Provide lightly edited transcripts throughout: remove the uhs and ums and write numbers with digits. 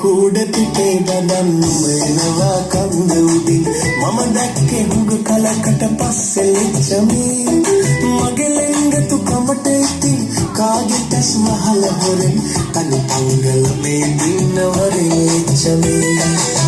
කූඩ පිටේ ගදන් වෙනවා කන්ද උඩින් මම දැක්කේ හුඟ කලකට පස්සේ ලිච්ඡමී මගේ ලෙංගතු කමට ඉතින් කාගෙත් ඇස් වහල හොරෙන් තනි පංගල මේ දිනවරේ ලිච්ඡමී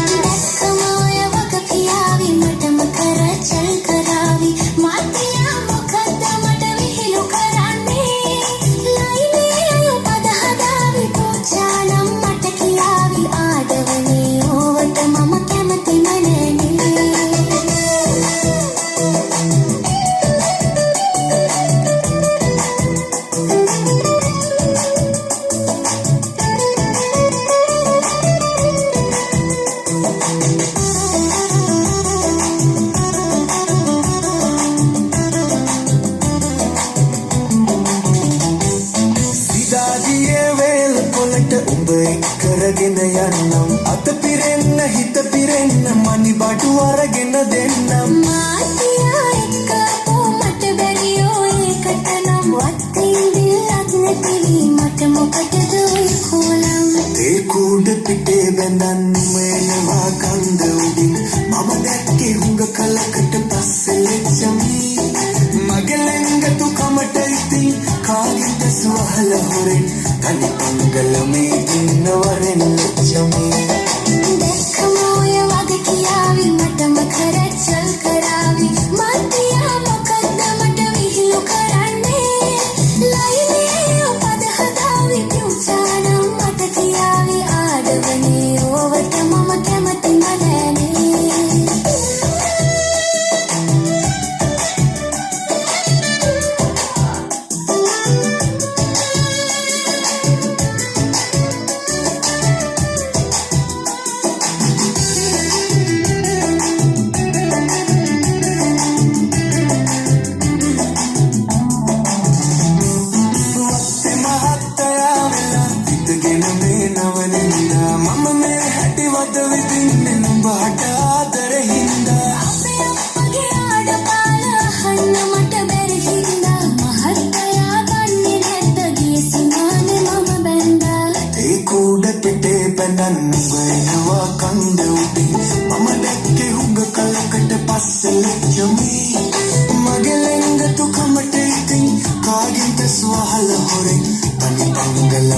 කරගෙන යන්නම් අත පිරෙන්න හිත පිරෙන්න මනි බඩු අරගෙන දෙන්නම් මාතියා එක්ක මට බැරියෝ ඒකට නම් වත්තින්දිල්ලක් නැතිවි මට මොකටද ඔය කොලම් ඒ කූඩ පිටේ බැඳන් වෙනවා කන්ද උඩින් මම දැක්කේ හුඟ කලකට පස්සේ ලිච්ඡමී මගේ ලෙංගතු කමට ඉතින් කාගෙත් සුවහල හොරෙන් තනි පංගල මේ දිනවරෙන් ලිච්ඡමී දැක්කම ඔය වගේ කියාවි මටම කරච්චල් කරાવી මාතියා මොකද්ද මට විහිළු කරන්නේ ලයිනේ පද හදාවි පුචානම් මට කියාවි ආඩවනේ ඕවට මම කැමති නැනේ වෙනවා කන්ද උඩින් මම දැක්කේ හුඟ කලකට පස්සේ ලිච්ඡමී මගේ ලෙංගතු කමට ඉතින් කාගෙත් ස්වහල හොරෙන් තනි පංගල